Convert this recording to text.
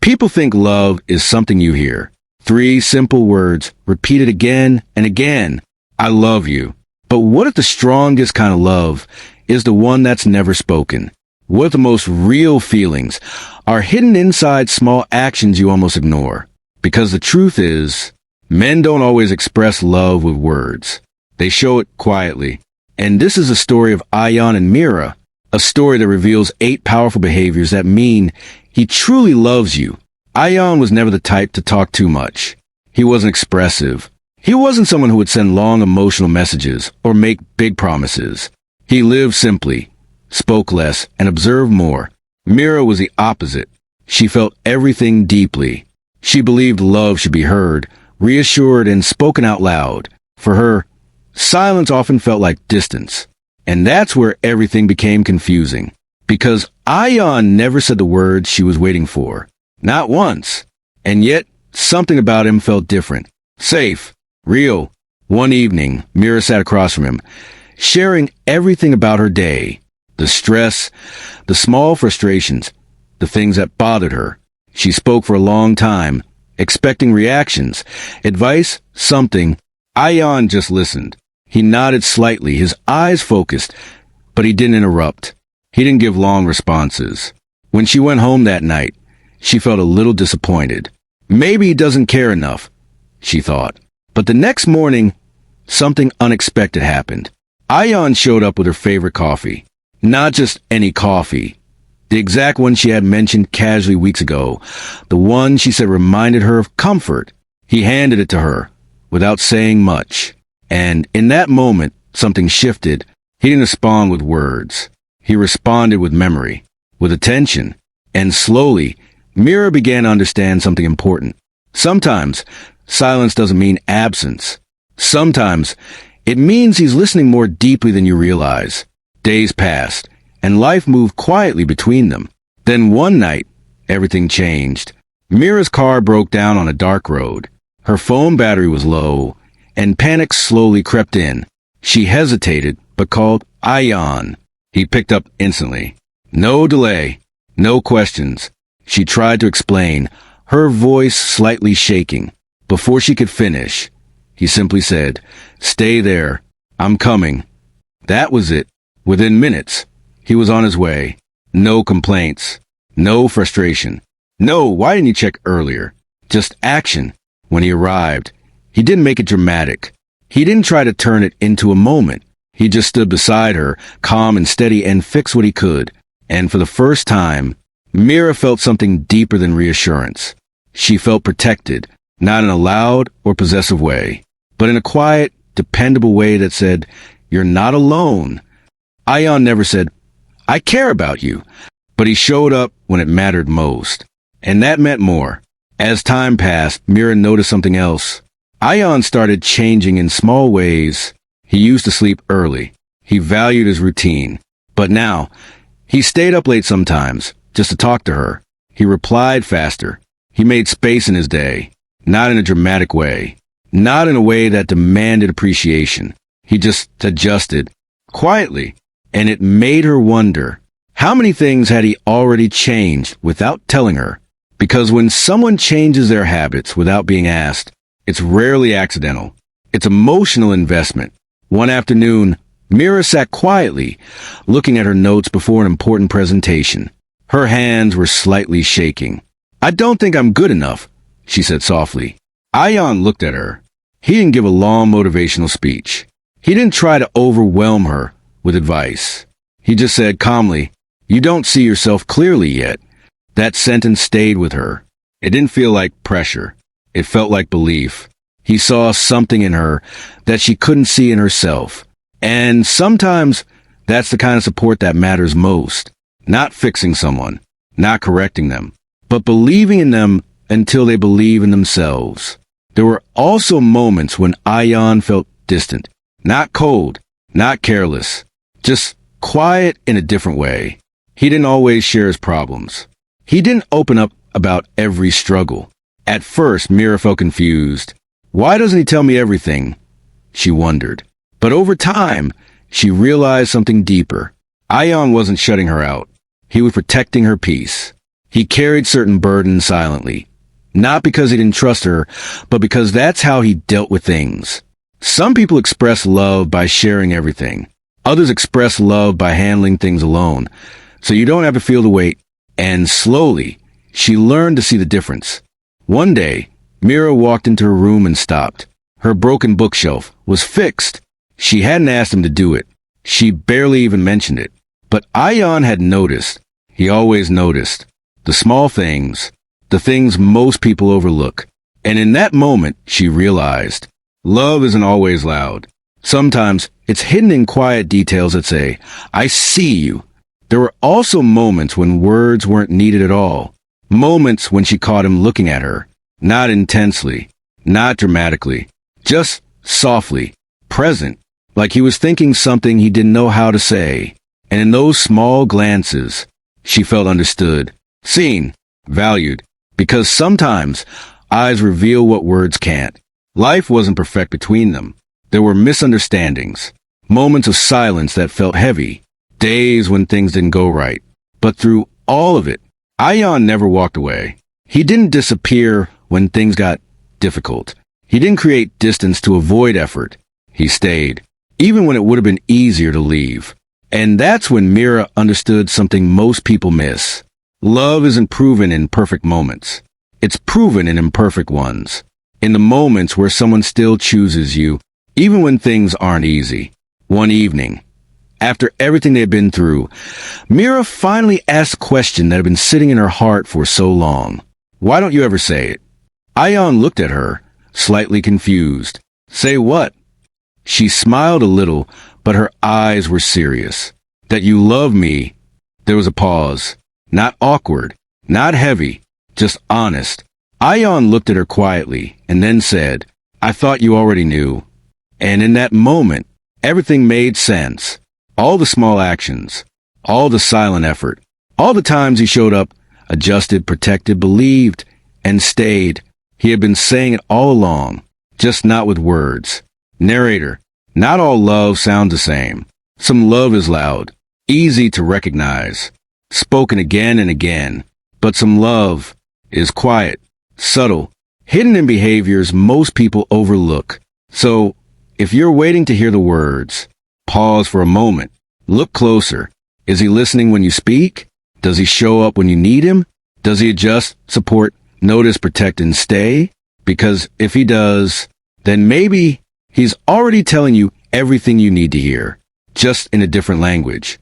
People think love is something you hear. Three simple words, repeated again and again. I love you. But what if the strongest kind of love is the one that's never spoken? What if the most real feelings are hidden inside small actions you almost ignore? Because the truth is, men don't always express love with words. They show it quietly. And this is a story of Ayaan and Meera, a story that reveals 8 powerful behaviors that mean he truly loves you. Ayaan was never the type to talk too much. He wasn't expressive. He wasn't someone who would send long emotional messages or make big promises. He lived simply, spoke less, and observed more. Meera was the opposite. She felt everything deeply. She believed love should be heard, reassured, and spoken out loud. For her, silence often felt like distance. And that's where everything became confusing. Because Ayaan never said the words she was waiting for. Not once. And yet, something about him felt different. Safe. Real. One evening, Meera sat across from him, sharing everything about her day. The stress, the small frustrations, the things that bothered her. She spoke for a long time, expecting reactions, advice, something. Ayaan just listened. He nodded slightly, his eyes focused, but he didn't interrupt. He didn't give long responses. When she went home that night, she felt a little disappointed. Maybe he doesn't care enough, she thought. But the next morning, something unexpected happened. Ayaan showed up with her favorite coffee. Not just any coffee. The exact one she had mentioned casually weeks ago. The one she said reminded her of comfort. He handed it to her, without saying much. And in that moment, something shifted. He didn't respond with words. He responded with memory, with attention. And slowly, Meera began to understand something important. Sometimes, silence doesn't mean absence. Sometimes, it means he's listening more deeply than you realize. Days passed, and life moved quietly between them. Then one night, everything changed. Meera's car broke down on a dark road. Her phone battery was low, and panic slowly crept in. She hesitated, but called Ayaan. He picked up instantly. No delay, no questions. She tried to explain, her voice slightly shaking. Before she could finish, he simply said, "Stay there. I'm coming." That was it. Within minutes, he was on his way. No complaints. No frustration. No, why didn't you check earlier? Just action. When he arrived, he didn't make it dramatic. He didn't try to turn it into a moment. He just stood beside her, calm and steady, and fixed what he could. And for the first time, Meera felt something deeper than reassurance. She felt protected, not in a loud or possessive way, but in a quiet, dependable way that said, "You're not alone." Ayaan never said, "I care about you," but he showed up when it mattered most. And that meant more. As time passed, Meera noticed something else. Ayaan started changing in small ways. He used to sleep early. He valued his routine. But now, he stayed up late sometimes, just to talk to her. He replied faster. He made space in his day. Not in a dramatic way. Not in a way that demanded appreciation. He just adjusted. Quietly. And it made her wonder, how many things had he already changed without telling her? Because when someone changes their habits without being asked, it's rarely accidental. It's emotional investment. One afternoon, Meera sat quietly, looking at her notes before an important presentation. Her hands were slightly shaking. "I don't think I'm good enough," she said softly. Ayaan looked at her. He didn't give a long motivational speech. He didn't try to overwhelm her with advice. He just said calmly, "You don't see yourself clearly yet." That sentence stayed with her. It didn't feel like pressure. It felt like belief. He saw something in her that she couldn't see in herself. And sometimes that's the kind of support that matters most. Not fixing someone, not correcting them, but believing in them until they believe in themselves. There were also moments when Ayaan felt distant, not cold, not careless, just quiet in a different way. He didn't always share his problems. He didn't open up about every struggle. At first, Meera felt confused. Why doesn't he tell me everything? She wondered. But over time, she realized something deeper. Ayaan wasn't shutting her out. He was protecting her peace. He carried certain burdens silently. Not because he didn't trust her, but because that's how he dealt with things. Some people express love by sharing everything. Others express love by handling things alone. So you don't have to feel the weight. And slowly, she learned to see the difference. One day, Meera walked into her room and stopped. Her broken bookshelf was fixed. She hadn't asked him to do it. She barely even mentioned it. But Ayaan had noticed. He always noticed. The small things. The things most people overlook. And in that moment, she realized, love isn't always loud. Sometimes it's hidden in quiet details that say, I see you. There were also moments when words weren't needed at all. Moments when she caught him looking at her. Not intensely. Not dramatically. Just softly. Present. Like he was thinking something he didn't know how to say. And in those small glances, she felt understood. Seen. Valued. Because sometimes eyes reveal what words can't. Life wasn't perfect between them. There were misunderstandings, moments of silence that felt heavy, days when things didn't go right. But through all of it, Ayaan never walked away. He didn't disappear when things got difficult. He didn't create distance to avoid effort. He stayed, even when it would have been easier to leave. And that's when Meera understood something most people miss. Love isn't proven in perfect moments. It's proven in imperfect ones. In the moments where someone still chooses you, even when things aren't easy. One evening, after everything they'd been through, Meera finally asked a question that had been sitting in her heart for so long. Why don't you ever say it? Ayaan looked at her, slightly confused. Say what? She smiled a little, but her eyes were serious. That you love me. There was a pause. Not awkward, not heavy, just honest. Ayaan looked at her quietly and then said, I thought you already knew. And in that moment, everything made sense. All the small actions, all the silent effort, all the times he showed up, adjusted, protected, believed, and stayed. He had been saying it all along, just not with words. Narrator, not all love sounds the same. Some love is loud, easy to recognize. Spoken again and again, but some love is quiet, subtle, hidden in behaviors most people overlook. So, if you're waiting to hear the words, pause for a moment, look closer. Is he listening when you speak? Does he show up when you need him? Does he adjust, support, notice, protect, and stay? Because if he does, then maybe he's already telling you everything you need to hear, just in a different language.